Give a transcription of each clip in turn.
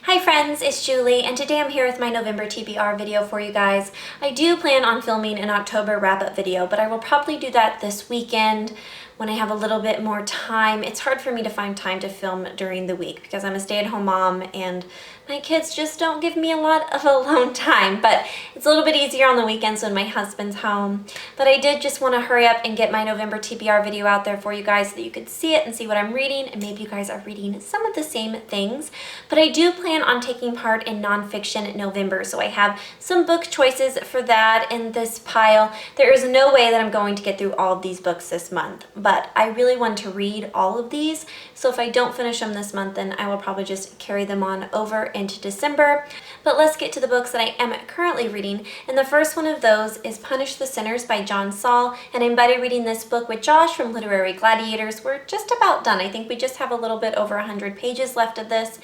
Hi friends, it's Julie, and today I'm here with my November TBR video for you guys. I do plan on filming an October wrap-up video, but I will probably do that this weekend when I have a little bit more time. It's hard for me to find time to film during the week because I'm a stay-at-home mom and my kids just don't give me a lot of alone time, but it's a little bit easier on the weekends when my husband's home. But I did just want to hurry up and get my November TBR video out there for you guys so that you could see it and see what I'm reading, and maybe you guys are reading some of the same things. But I do plan on taking part in Nonfiction November, so I have some book choices for that in this pile. There is no way that I'm going to get through all of these books this month, but I really want to read all of these, so if I don't finish them this month, then I will probably just carry them on over into December. But let's get to the books that I am currently reading, and the first one of those is Punish the Sinners by Saul, and I'm buddy reading this book with Josh from Literary Gladiators. We're just about done. I think we just have a little bit over 100 pages left of this,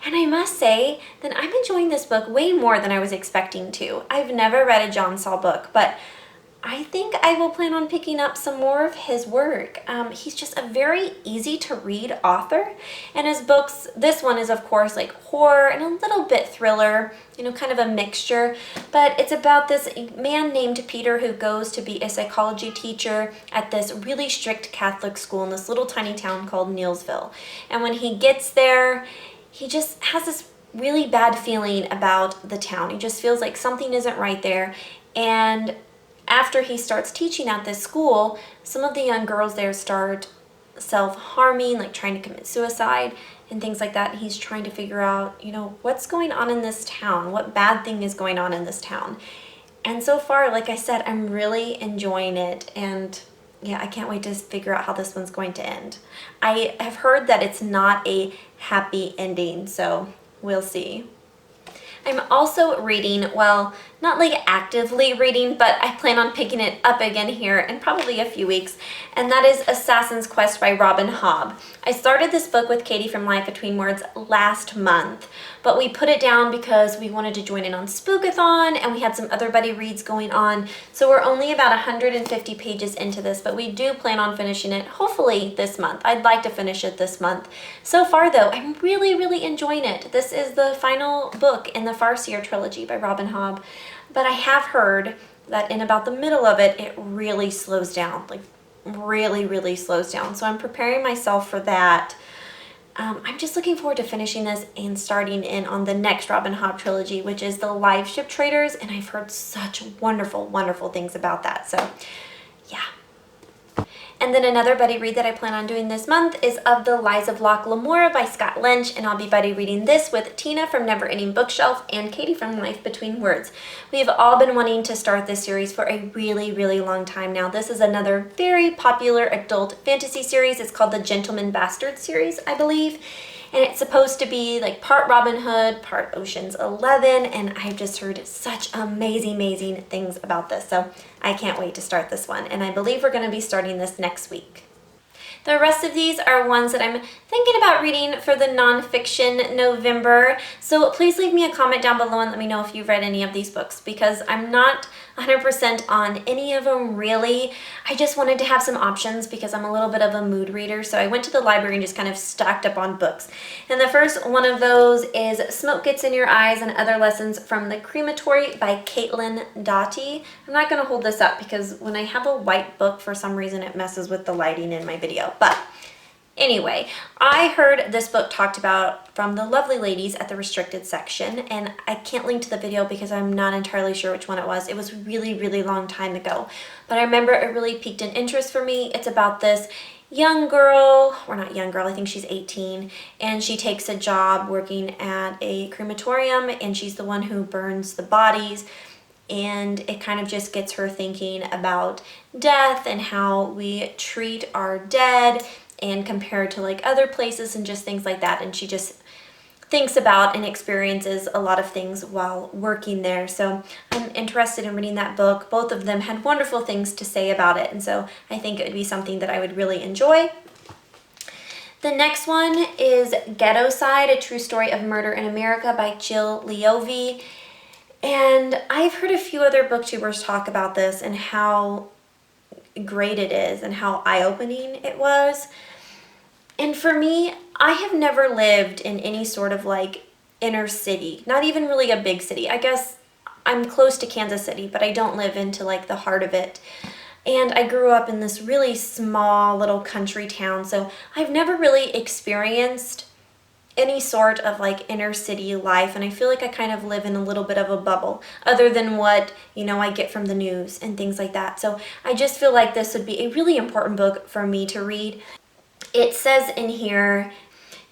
and I must say that I'm enjoying this book way more than I was expecting to. I've never read a Saul book, but I think I will plan on picking up some more of his work. He's just a very easy to read author, and his books, this one is of course like horror and a little bit thriller, you know, kind of a mixture, but it's about this man named Peter who goes to be a psychology teacher at this really strict Catholic school in this little tiny town called Neilsville. And when he gets there, he just has this really bad feeling about the town. He just feels like something isn't right there, and after he starts teaching at this school, some of the young girls there start self-harming, like trying to commit suicide and things like that. And he's trying to figure out, you know, what's going on in this town? What bad thing is going on in this town? And so far, like I said, I'm really enjoying it. And yeah, I can't wait to figure out how this one's going to end. I have heard that it's not a happy ending, so we'll see. I'm also reading, well, not like actively reading, but I plan on picking it up again here in probably a few weeks, and that is Assassin's Quest by Robin Hobb. I started this book with Katie from Life Between Words last month, but we put it down because we wanted to join in on Spookathon, and we had some other buddy reads going on, so we're only about 150 pages into this, but we do plan on finishing it hopefully this month. I'd like to finish it this month. So far though, I'm really enjoying it. This is the final book in the Farseer trilogy by Robin Hobb, but I have heard that in about the middle of it, it really slows down, like really slows down. So I'm preparing myself for that. I'm just looking forward to finishing this and starting in on the next Robin Hobb trilogy, which is the Live Ship Traders, and I've heard such wonderful things about that. So yeah. And then another buddy read that I plan on doing this month is Of the Lies of Locke Lamora by Scott Lynch, and I'll be buddy reading this with Tina from Never Ending Bookshelf and Katie from Life Between Words. We've all been wanting to start this series for a really long time now. This is another very popular adult fantasy series. It's called the Gentleman Bastard series, I believe. And it's supposed to be like part Robin Hood, part Ocean's 11, and I've just heard such amazing things about this, so I can't wait to start this one, and I believe we're going to be starting this next week. The rest of these are ones that I'm thinking about reading for the Nonfiction November, so please leave me a comment down below and let me know if you've read any of these books, because I'm not 100% on any of them really. I just wanted to have some options because I'm a little bit of a mood reader, so I went to the library and just kind of stocked up on books. And the first one of those is Smoke Gets in Your Eyes and Other Lessons from the Crematory by Doughty. I'm not going to hold this up because when I have a white book, for some reason it messes with the lighting in my video. But anyway, I heard this book talked about from the lovely ladies at the restricted section, and I can't link to the video because I'm not entirely sure which one it was. It was really long time ago, but I remember it really piqued an interest for me. It's about this young girl, or not young girl, I think she's 18, and she takes a job working at a crematorium, and she's the one who burns the bodies. And it kind of just gets her thinking about death and how we treat our dead and compared to like other places and just things like that. And she just thinks about and experiences a lot of things while working there. So I'm interested in reading that book. Both of them had wonderful things to say about it, and so I think it would be something that I would really enjoy. The next one is Ghettoside, A True Story of Murder in America by Jill Leovy. And I've heard a few other booktubers talk about this and how great it is and how eye-opening it was. And for me, I have never lived in any sort of like inner city, not even really a big city. I guess I'm close to Kansas City, but I don't live into like the heart of it. And I grew up in this really small little country town, so I've never really experienced any sort of like inner city life, and I feel like I kind of live in a little bit of a bubble other than what, you know, I get from the news and things like that. So I just feel like this would be a really important book for me to read. It says in here,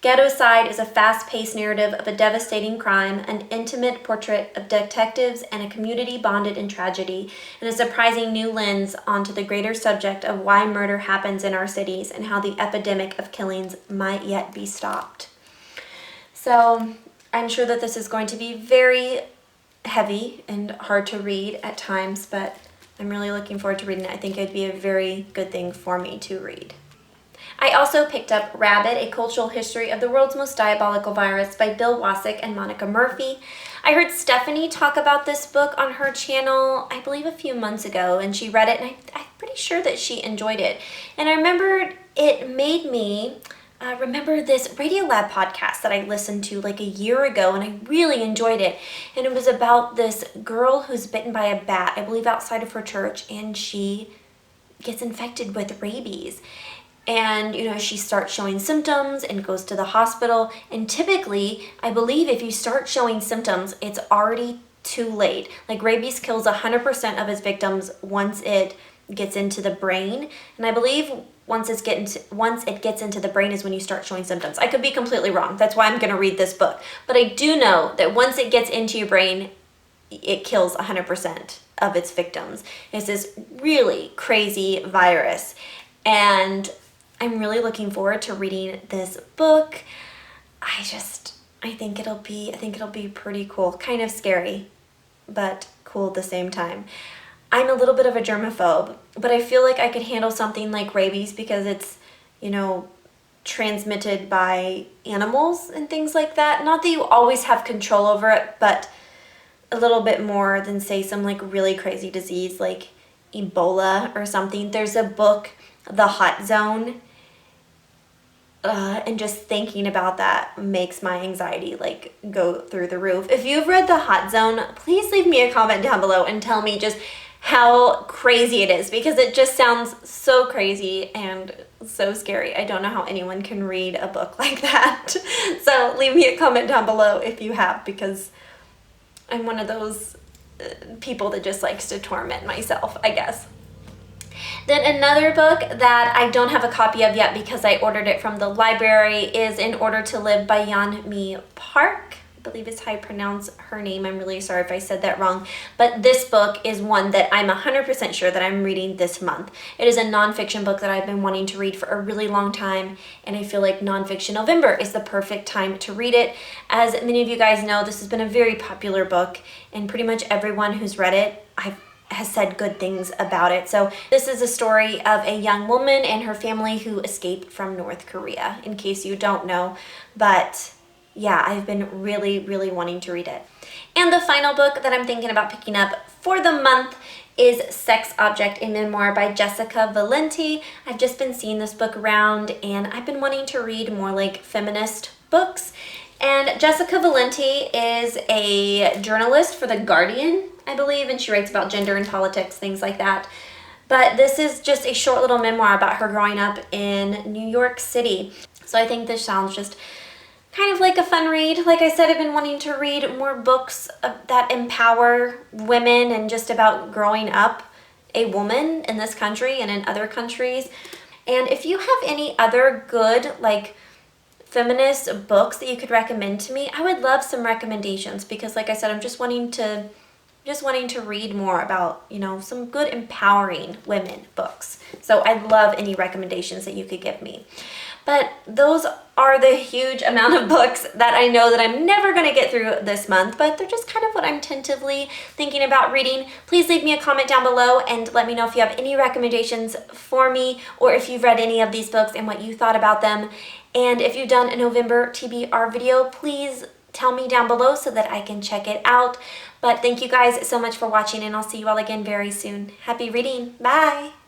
Ghettoside is a fast-paced narrative of a devastating crime, an intimate portrait of detectives and a community bonded in tragedy, and a surprising new lens onto the greater subject of why murder happens in our cities and how the epidemic of killings might yet be stopped. So I'm sure that this is going to be very heavy and hard to read at times, but I'm really looking forward to reading it. I think it'd be a very good thing for me to read. I also picked up Rabid, A Cultural History of the World's Most Diabolical Virus by Bill Wasik and Monica Murphy. I heard Stephanie talk about this book on her channel, I believe a few months ago, and she read it, and I'm pretty sure that she enjoyed it. And I remembered it made me remember this Radiolab podcast that I listened to like a year ago, and I really enjoyed it. And it was about this girl who's bitten by a bat, I believe outside of her church, and she gets infected with rabies. And, you know, she starts showing symptoms and goes to the hospital. And typically, I believe if you start showing symptoms, it's already too late. Like rabies kills 100% of its victims once it gets into the brain. And I believe once it gets into the brain is when you start showing symptoms. I could be completely wrong. That's why I'm going to read this book. But I do know that once it gets into your brain, it kills 100% of its victims. It's this really crazy virus. And I'm really looking forward to reading this book. I think it'll be pretty cool. Kind of scary, but cool at the same time. I'm a little bit of a germaphobe, but I feel like I could handle something like rabies because it's, you know, transmitted by animals and things like that. Not that you always have control over it, but a little bit more than, say, some like really crazy disease like Ebola or something. There's a book, The Hot Zone, and just thinking about that makes my anxiety like go through the roof. If you've read The Hot Zone, please leave me a comment down below and tell me just how crazy it is, because it just sounds so crazy and so scary. I don't know how anyone can read a book like that. So leave me a comment down below if you have, because I'm one of those people that just likes to torment myself, I guess. Then another book that I don't have a copy of yet because I ordered it from the library is In Order to Live by Yeonmi Park. I believe is how I pronounce her name. I'm really sorry if I said that wrong. But this book is one that I'm 100% sure that I'm reading this month. It is a nonfiction book that I've been wanting to read for a really long time, and I feel like Nonfiction November is the perfect time to read it. As many of you guys know, this has been a very popular book, and pretty much everyone who's read it has said good things about it. So this is a story of a young woman and her family who escaped from North Korea, in case you don't know. But yeah, I've been really, really wanting to read it. And the final book that I'm thinking about picking up for the month is Sex Object, a memoir by Jessica Valenti. I've just been seeing this book around, and I've been wanting to read more like feminist books. And Jessica Valenti is a journalist for The Guardian, I believe, and she writes about gender and politics, things like that. But this is just a short little memoir about her growing up in New York City. So I think this sounds just kind of like a fun read. Like I said, I've been wanting to read more books that empower women and just about growing up a woman in this country and in other countries. And if you have any other good, like, feminist books that you could recommend to me, I would love some recommendations, because like I said, I'm just wanting to read more about, you know, some good empowering women books. So I'd love any recommendations that you could give me. But those are the huge amount of books that I know that I'm never going to get through this month, but they're just kind of what I'm tentatively thinking about reading. Please leave me a comment down below and let me know if you have any recommendations for me, or if you've read any of these books and what you thought about them. And if you've done a November TBR video, please tell me down below so that I can check it out. But thank you guys so much for watching, and I'll see you all again very soon. Happy reading. Bye!